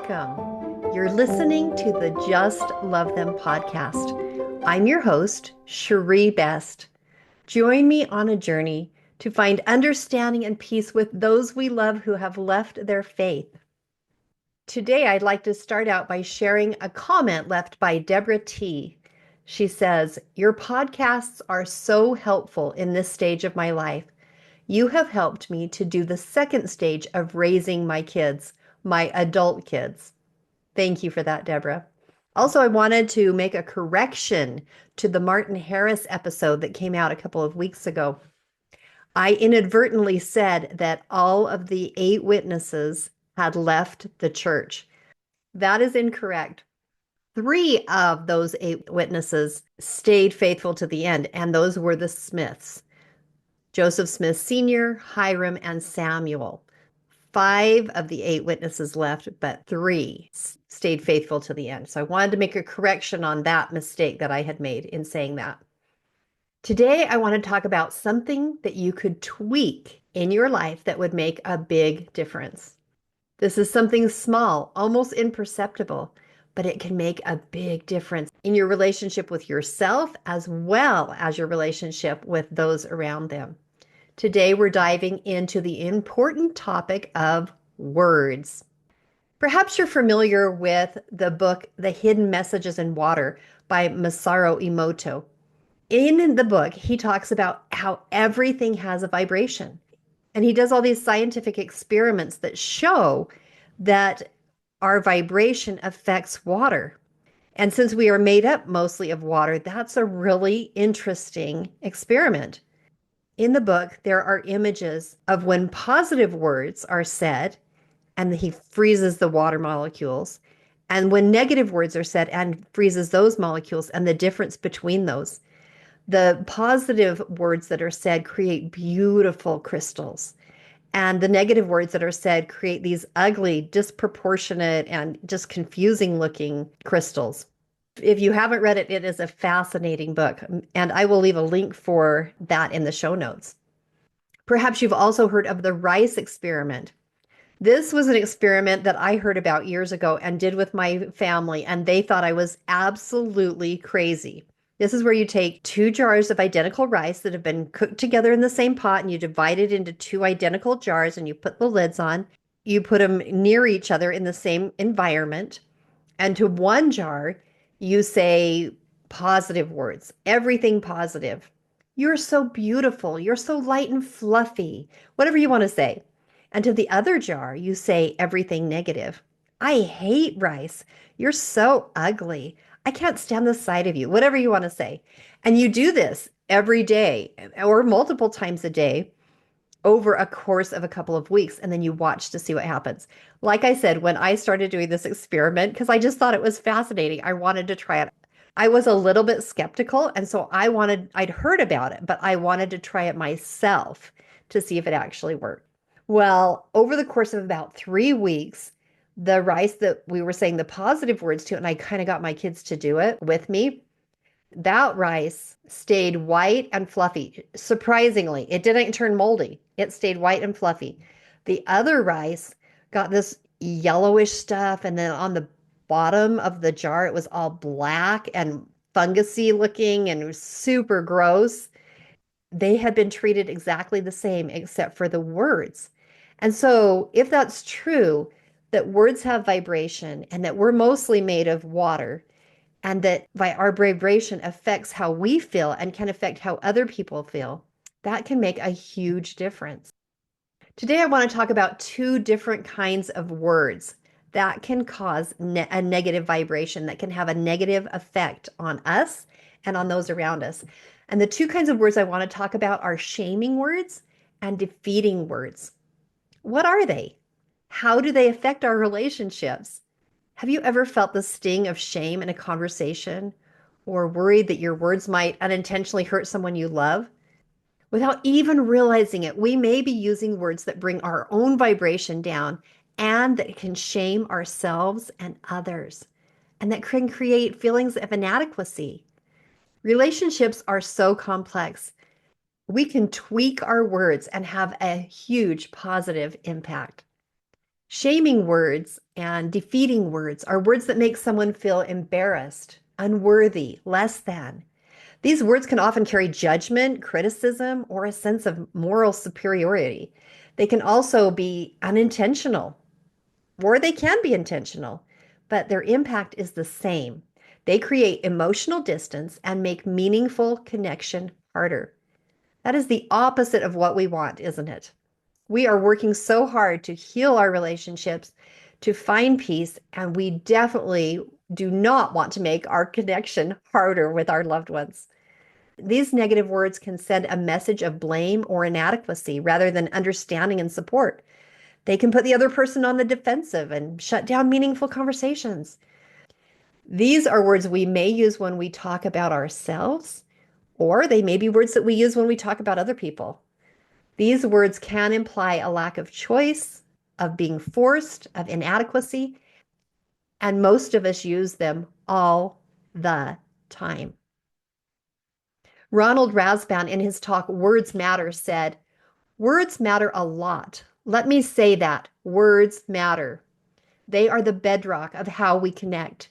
welcome. You're listening to the Just Love Them podcast. I'm your host, Cherie Best. Join me on a journey to find understanding and peace with those we love who have left their faith. Today, I'd like to start out by sharing a comment left by Deborah T. She says, "Your podcasts are so helpful in this stage of my life. You have helped me to do the second stage of raising my kids, my adult kids." Thank you for that, Deborah. Also, I wanted to make a correction to the Martin Harris episode that came out a couple of weeks ago. I inadvertently said that all of the 8 witnesses had left the church. That is incorrect. 3 of those 8 witnesses stayed faithful to the end, and those were the Smiths. Joseph Smith Sr., Hiram, and Samuel. 5 of the 8 witnesses left, but 3 stayed faithful to the end. So I wanted to make a correction on that mistake that I had made in saying that. Today, I want to talk about something that you could tweak in your life that would make a big difference. This is something small, almost imperceptible, but it can make a big difference in your relationship with yourself as well as your relationship with those around them. Today, we're diving into the important topic of words. Perhaps you're familiar with the book, The Hidden Messages in Water by Masaru Emoto. In the book, he talks about how everything has a vibration. And he does all these scientific experiments that show that our vibration affects water. And since we are made up mostly of water, that's a really interesting experiment. In the book, there are images of when positive words are said, and he freezes the water molecules, and when negative words are said and freezes those molecules, and the difference between those. The positive words that are said create beautiful crystals, and the negative words that are said create these ugly, disproportionate, and just confusing looking crystals. If you haven't read it, it is a fascinating book, and I will leave a link for that in the show notes. Perhaps you've also heard of the rice experiment. This was an experiment that I heard about years ago and did with my family, and they thought I was absolutely crazy. This is where you take 2 jars of identical rice that have been cooked together in the same pot, and you divide it into 2 identical jars, and you put the lids on. You put them near each other in the same environment. And to one jar, you say positive words, everything positive. "You're so beautiful. You're so light and fluffy," whatever you want to say. And to the other jar, you say everything negative. "I hate rice. You're so ugly. I can't stand the sight of you," whatever you want to say. And you do this every day or multiple times a day over a course of a couple of weeks, and then you watch to see what happens. Like I said, when I started doing this experiment, because I just thought it was fascinating, I wanted to try it. I was a little bit skeptical, and so I'd heard about it, but I wanted to try it myself to see if it actually worked. Well, over the course of about 3 weeks, the rice that we were saying the positive words to, and I kind of got my kids to do it with me, that rice stayed white and fluffy. Surprisingly, it didn't turn moldy. It stayed white and fluffy. The other rice got this yellowish stuff, and then on the bottom of the jar, it was all black and fungusy looking and super gross. They had been treated exactly the same except for the words. And so, if that's true, that words have vibration and that we're mostly made of water, and that by our vibration affects how we feel and can affect how other people feel, that can make a huge difference. Today, I want to talk about 2 different kinds of words that can cause a negative vibration, that can have a negative effect on us and on those around us. And the 2 kinds of words I want to talk about are shaming words and defeating words. What are they? How do they affect our relationships? Have you ever felt the sting of shame in a conversation or worried that your words might unintentionally hurt someone you love? Without even realizing it, we may be using words that bring our own vibration down and that can shame ourselves and others, and that can create feelings of inadequacy. Relationships are so complex. We can tweak our words and have a huge positive impact. Shaming words and defeating words are words that make someone feel embarrassed, unworthy, less than. These words can often carry judgment, criticism, or a sense of moral superiority. They can also be unintentional, or they can be intentional, but their impact is the same. They create emotional distance and make meaningful connection harder. That is the opposite of what we want, isn't it? We are working so hard to heal our relationships, to find peace, and we definitely do not want to make our connection harder with our loved ones. These negative words can send a message of blame or inadequacy rather than understanding and support. They can put the other person on the defensive and shut down meaningful conversations. These are words we may use when we talk about ourselves, or they may be words that we use when we talk about other people. These words can imply a lack of choice, of being forced, of inadequacy, and most of us use them all the time. Ronald Rasband, in his talk, Words Matter, said, "Words matter a lot. Let me say that. Words matter. They are the bedrock of how we connect.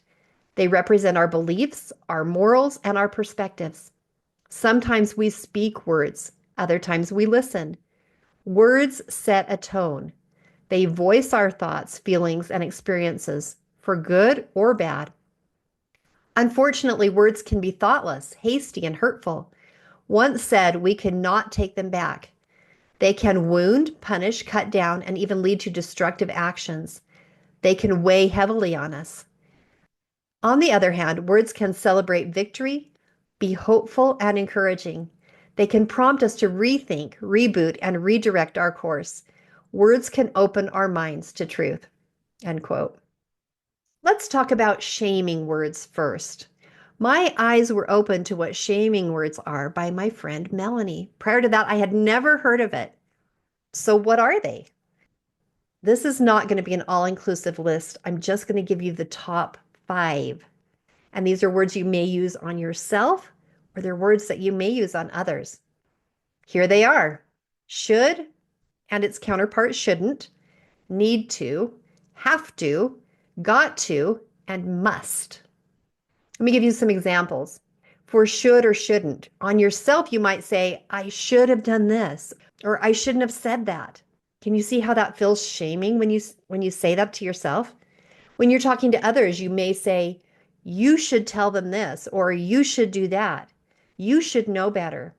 They represent our beliefs, our morals, and our perspectives. Sometimes we speak words, other times we listen. Words set a tone. They voice our thoughts, feelings, and experiences, for good or bad. Unfortunately, words can be thoughtless, hasty, and hurtful. Once said, we cannot take them back. They can wound, punish, cut down, and even lead to destructive actions. They can weigh heavily on us. On the other hand, words can celebrate victory, be hopeful and encouraging. They can prompt us to rethink, reboot, and redirect our course. Words can open our minds to truth." End quote. Let's talk about shaming words first. My eyes were opened to what shaming words are by my friend Melanie. Prior to that, I had never heard of it. So, what are they? This is not going to be an all-inclusive list. I'm just going to give you the top 5. And these are words you may use on yourself, or they're words that you may use on others. Here they are: should and its counterpart shouldn't, need to, have to, got to, and must. Let me give you some examples. For should or shouldn't, on yourself, you might say, "I should have done this," or "I shouldn't have said that." Can you see how that feels shaming when you say that to yourself? When you're talking to others, you may say, "You should tell them this," or "You should do that." You should know better.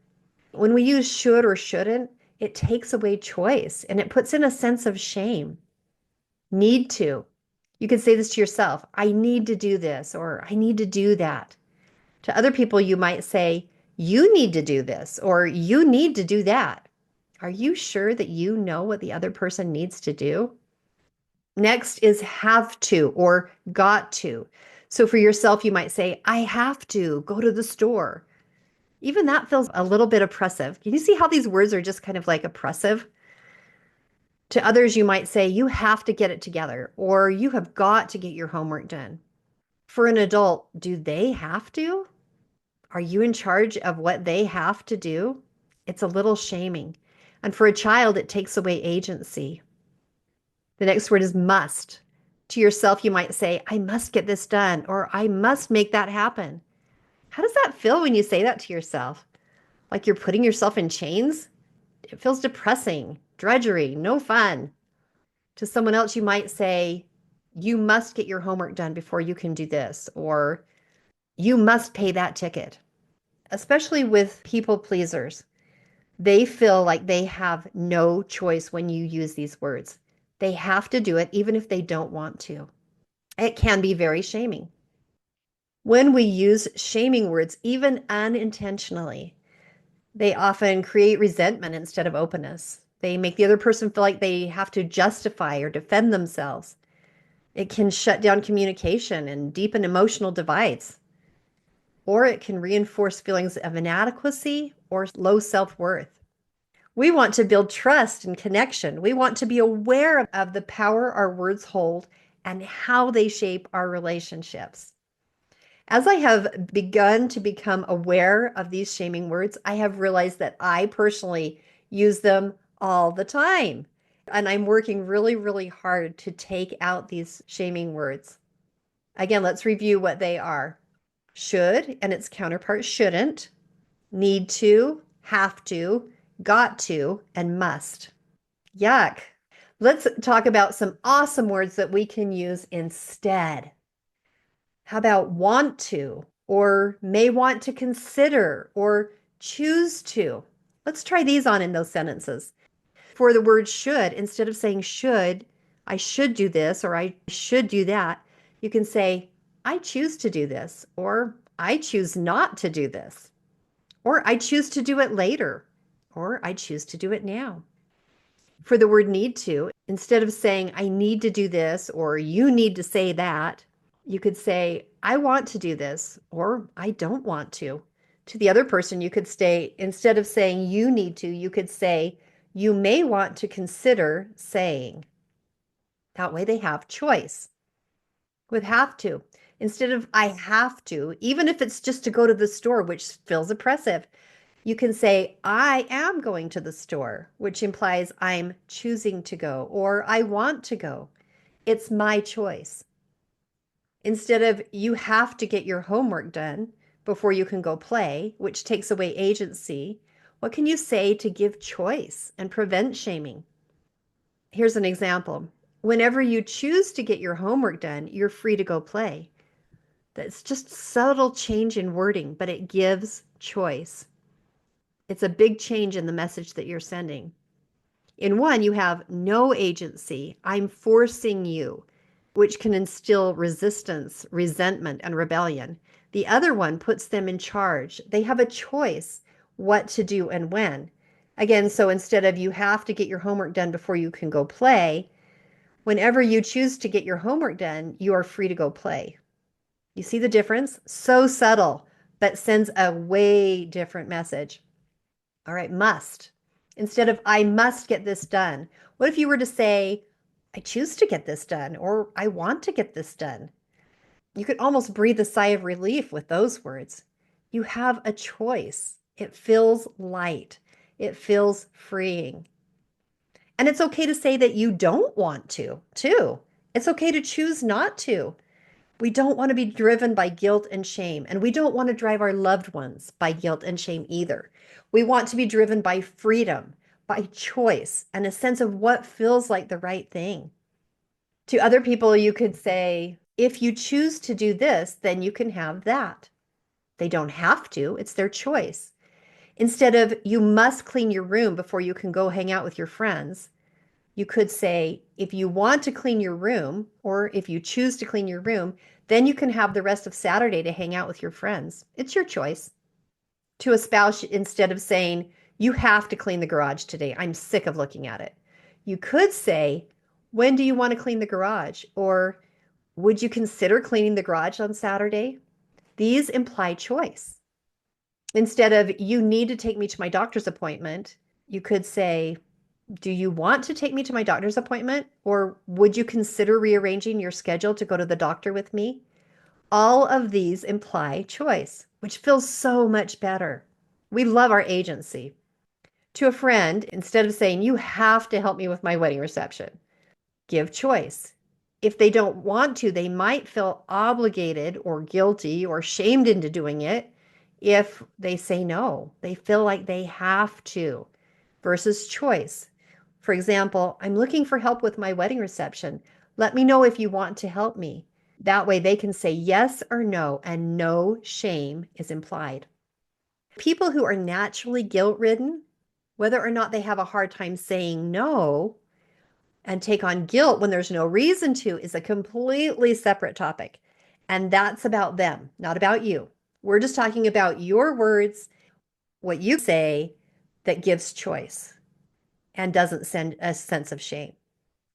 When we use should or shouldn't, it takes away choice and it puts in a sense of shame. Need to. You could say this to yourself: "I need to do this," or "I need to do that." To other people, you might say, "You need to do this," or "You need to do that." Are you sure that you know what the other person needs to do? Next is have to or got to. So for yourself, you might say, "I have to go to the store." Even that feels a little bit oppressive. Can you see how these words are just kind of like oppressive? To others, you might say, "You have to get it together," or "You have got to get your homework done." For an adult, do they have to? Are you in charge of what they have to do? It's a little shaming. And for a child, it takes away agency. The next word is must. To yourself, you might say, "I must get this done," or "I must make that happen." How does that feel when you say that to yourself? Like you're putting yourself in chains? It feels depressing, drudgery, no fun. To someone else, you might say, "You must get your homework done before you can do this," or "You must pay that ticket." Especially with people pleasers, they feel like they have no choice when you use these words. They have to do it even if they don't want to. It can be very shaming. When we use shaming words, even unintentionally, they often create resentment instead of openness. They make the other person feel like they have to justify or defend themselves. It can shut down communication and deepen emotional divides, or it can reinforce feelings of inadequacy or low self-worth. We want to build trust and connection. We want to be aware of the power our words hold and how they shape our relationships. As I have begun to become aware of these shaming words, I have realized that I personally use them all the time. And I'm working really, really hard to take out these shaming words. Again, let's review what they are. Should and its counterpart shouldn't, need to, have to, got to, and must. Yuck. Let's talk about some awesome words that we can use instead. How about want to, or may want to consider, or choose to? Let's try these on in those sentences. For the word should, instead of saying should, I should do this, or I should do that, you can say, I choose to do this, or I choose not to do this, or I choose to do it later, or I choose to do it now. For the word need to, instead of saying, I need to do this, or you need to say that, you could say, I want to do this, or I don't want to. To the other person, you could say, instead of saying you need to, you could say, you may want to consider saying. That way they have choice. With have to, instead of I have to, even if it's just to go to the store, which feels oppressive, you can say, I am going to the store, which implies I'm choosing to go, or I want to go. It's my choice. Instead of you have to get your homework done before you can go play, which takes away agency, what can you say to give choice and prevent shaming? Here's an example. Whenever you choose to get your homework done, you're free to go play. That's just subtle change in wording, but it gives choice. It's a big change in the message that you're sending. In one, you have no agency. I'm forcing you, which can instill resistance, resentment, and rebellion. The other one puts them in charge. They have a choice what to do and when. Again, so instead of you have to get your homework done before you can go play, whenever you choose to get your homework done, you are free to go play. You see the difference? So subtle, but sends a way different message. All right, must. Instead of I must get this done, what if you were to say, I choose to get this done, or I want to get this done? You could almost breathe a sigh of relief with those words. You have a choice. It feels light. It feels freeing. And it's okay to say that you don't want to, too. It's okay to choose not to. We don't want to be driven by guilt and shame, and we don't want to drive our loved ones by guilt and shame either. We want to be driven by freedom, by choice, and a sense of what feels like the right thing. To other people, you could say, if you choose to do this, then you can have that. They don't have to, it's their choice. Instead of you must clean your room before you can go hang out with your friends, you could say, if you want to clean your room, or if you choose to clean your room, then you can have the rest of Saturday to hang out with your friends. It's your choice. To a spouse, instead of saying, you have to clean the garage today, I'm sick of looking at it, you could say, when do you want to clean the garage? Or would you consider cleaning the garage on Saturday? These imply choice. Instead of, you need to take me to my doctor's appointment, you could say, do you want to take me to my doctor's appointment? Or would you consider rearranging your schedule to go to the doctor with me? All of these imply choice, which feels so much better. We love our agency. To a friend, instead of saying, you have to help me with my wedding reception, give choice. If they don't want to, they might feel obligated or guilty or shamed into doing it. If they say no, they feel like they have to, versus choice. For example, I'm looking for help with my wedding reception. Let me know if you want to help me. That way they can say yes or no, and no shame is implied. People who are naturally guilt-ridden, whether or not they have a hard time saying no and take on guilt when there's no reason to, is a completely separate topic. And that's about them, not about you. We're just talking about your words, what you say that gives choice and doesn't send a sense of shame.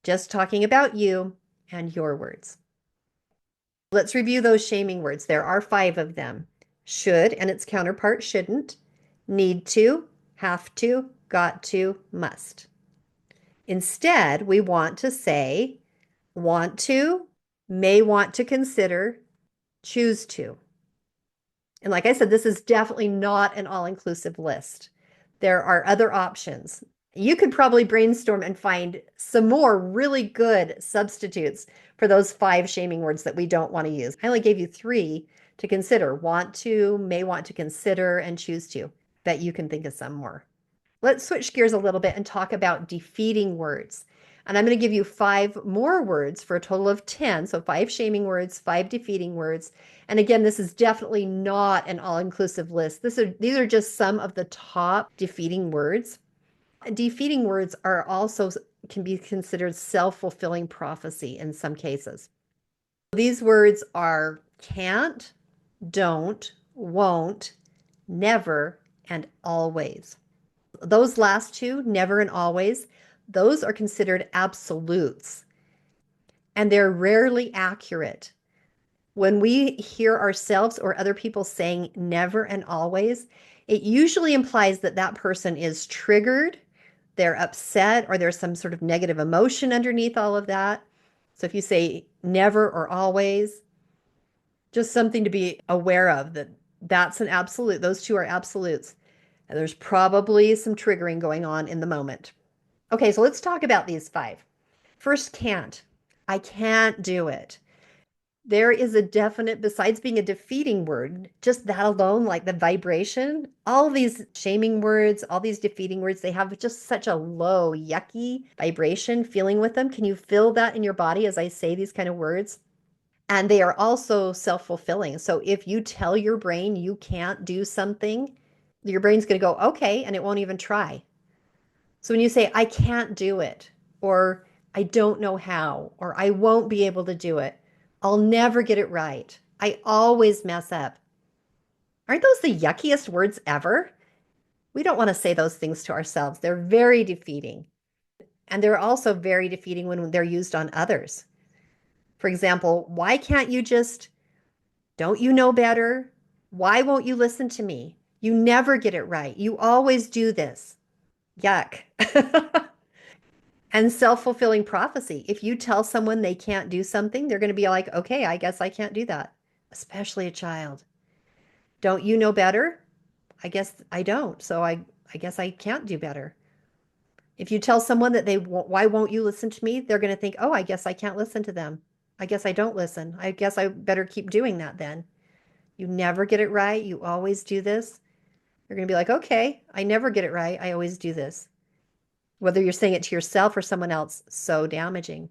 Just talking about you and your words. Let's review those shaming words. There are 5 of them. Should and its counterpart shouldn't, need to, have to, got to, must. Instead, we want to say want to, may want to consider, choose to. And like I said, this is definitely not an all-inclusive list. There are other options. You could probably brainstorm and find some more really good substitutes for those 5 shaming words that we don't want to use. I only gave you 3 to consider: want to, may want to consider, and choose to. Bet you can think of some more. Let's switch gears a little bit and talk about defeating words. And I'm going to give you 5 more words for a total of 10. So 5 shaming words, 5 defeating words. And again, this is definitely not an all-inclusive list. These are just some of the top defeating words. Defeating words are also can be considered self-fulfilling prophecy in some cases. These words are can't, don't, won't, never, and always. Those last 2, never and always, those are considered absolutes, and they're rarely accurate. When we hear ourselves or other people saying never and always, it usually implies that that person is triggered, they're upset, or there's some sort of negative emotion underneath all of that. So if you say never or always, just something to be aware of, that that's an absolute. Those 2 are absolutes. And there's probably some triggering going on in the moment. Okay, so let's talk about these 5. First, can't. I can't do it. There is a definite, besides being a defeating word, just that alone, like the vibration, all these shaming words, all these defeating words, they have just such a low, yucky vibration feeling with them. Can you feel that in your body as I say these kind of words? And they are also self-fulfilling. So if you tell your brain you can't do something, your brain's going to go, okay, and it won't even try. So when you say, I can't do it, or I don't know how, or I won't be able to do it, I'll never get it right, I always mess up. Aren't those the yuckiest words ever? We don't want to say those things to ourselves. They're very defeating. And they're also very defeating when they're used on others. For example, why can't you just, don't you know better? Why won't you listen to me? You never get it right. You always do this. Yuck. And self-fulfilling prophecy. If you tell someone they can't do something, they're going to be like, okay, I guess I can't do that, especially a child. Don't you know better? I guess I don't. So I guess I can't do better. If you tell someone that why won't you listen to me? They're going to think, oh, I guess I can't listen to them. I guess I don't listen. I guess I better keep doing that then. You never get it right. You always do this. You're going to be like, okay, I never get it right. I always do this. Whether you're saying it to yourself or someone else, so damaging.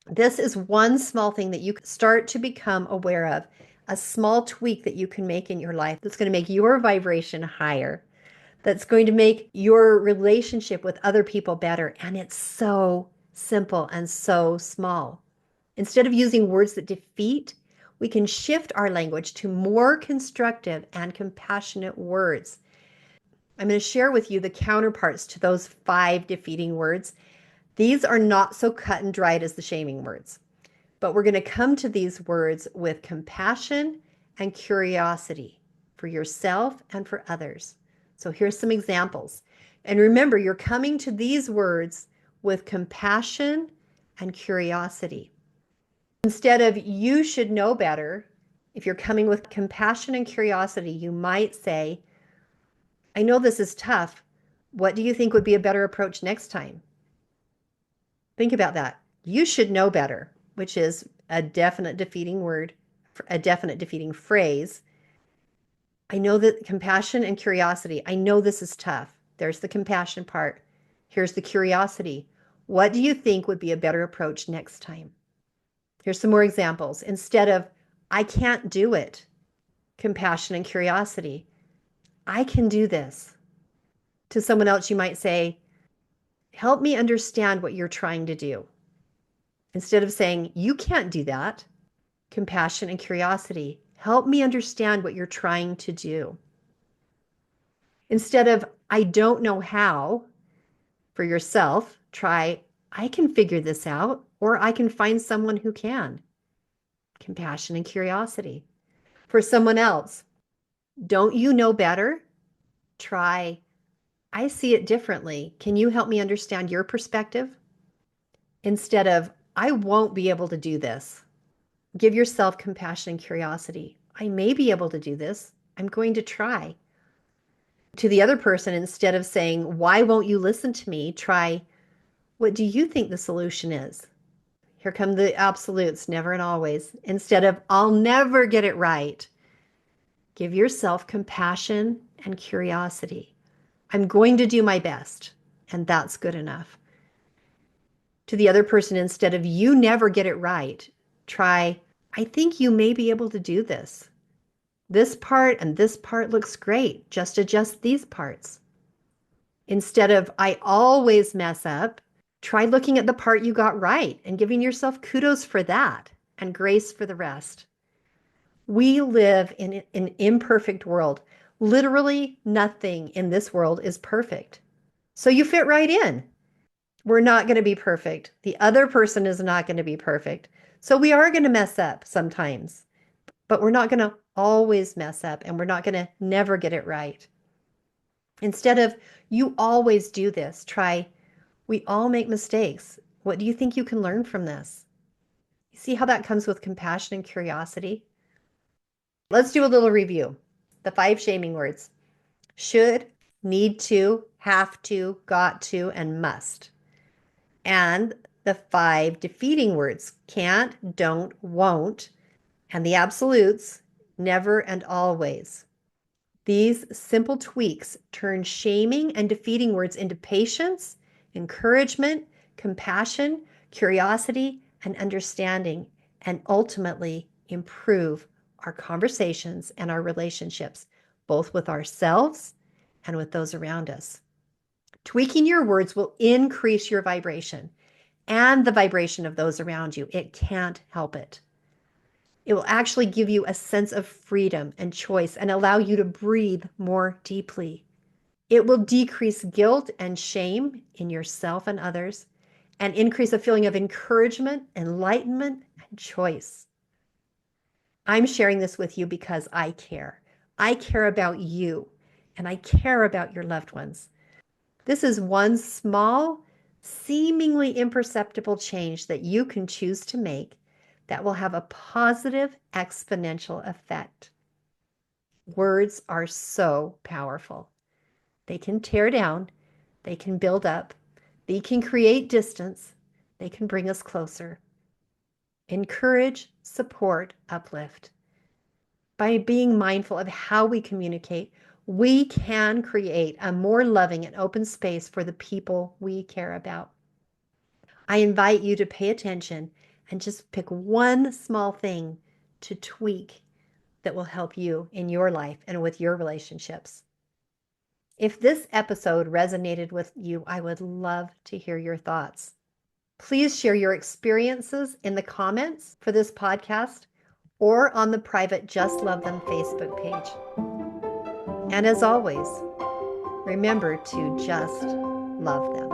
This is one small thing that you can start to become aware of, a small tweak that you can make in your life that's going to make your vibration higher, that's going to make your relationship with other people better. And it's so simple and so small. Instead of using words that defeat, we can shift our language to more constructive and compassionate words. I'm going to share with you the counterparts to those 5 defeating words. These are not so cut and dried as the shaming words, but we're going to come to these words with compassion and curiosity for yourself and for others. So here's some examples. And remember, you're coming to these words with compassion and curiosity. Instead of you should know better, if you're coming with compassion and curiosity, you might say, I know this is tough. What do you think would be a better approach next time? Think about that. You should know better, which is a definite defeating word, a definite defeating phrase. I know that compassion and curiosity, I know this is tough. There's the compassion part. Here's the curiosity. What do you think would be a better approach next time? Here's some more examples. Instead of, I can't do it, compassion and curiosity, I can do this. To someone else, you might say, help me understand what you're trying to do. Instead of saying, you can't do that, compassion and curiosity, help me understand what you're trying to do. Instead of, I don't know how, for yourself, try, I can figure this out, or I can find someone who can. Compassion and curiosity. For someone else, don't you know better? Try, I see it differently. Can you help me understand your perspective? Instead of, I won't be able to do this. Give yourself compassion and curiosity. I may be able to do this. I'm going to try. To the other person, instead of saying, "Why won't you listen to me?" try, "What do you think the solution is?" Here come the absolutes, never and always. Instead of, "I'll never get it right," give yourself compassion and curiosity. "I'm going to do my best," and that's good enough. To the other person, instead of, "You never get it right," try, "I think you may be able to do this. This part and this part looks great. Just adjust these parts." Instead of, "I always mess up," try looking at the part you got right and giving yourself kudos for that and grace for the rest. We live in an imperfect world. Literally nothing in this world is perfect. So you fit right in. We're not going to be perfect. The other person is not going to be perfect. So we are going to mess up sometimes, but we're not going to always mess up, and we're not going to never get it right. Instead of, "You always do this," try, "We all make mistakes. What do you think you can learn from this?" You see how that comes with compassion and curiosity? Let's do a little review. The 5 shaming words: should, need to, have to, got to, and must. And the 5 defeating words: can't, don't, won't, and the absolutes: never and always. These simple tweaks turn shaming and defeating words into patience, encouragement, compassion, curiosity, and understanding, and ultimately improve our conversations and our relationships, both with ourselves and with those around us. Tweaking your words will increase your vibration and the vibration of those around you. It can't help it. It will actually give you a sense of freedom and choice and allow you to breathe more deeply. It will decrease guilt and shame in yourself and others and increase a feeling of encouragement, enlightenment, and choice. I'm sharing this with you because I care. I care about you, and I care about your loved ones. This is one small, seemingly imperceptible change that you can choose to make that will have a positive exponential effect. Words are so powerful. They can tear down, they can build up, they can create distance, they can bring us closer. Encourage, support, uplift. By being mindful of how we communicate, we can create a more loving and open space for the people we care about. I invite you to pay attention and just pick one small thing to tweak that will help you in your life and with your relationships. If this episode resonated with you, I would love to hear your thoughts. Please share your experiences in the comments for this podcast or on the private Just Love Them Facebook page. And as always, remember to just love them.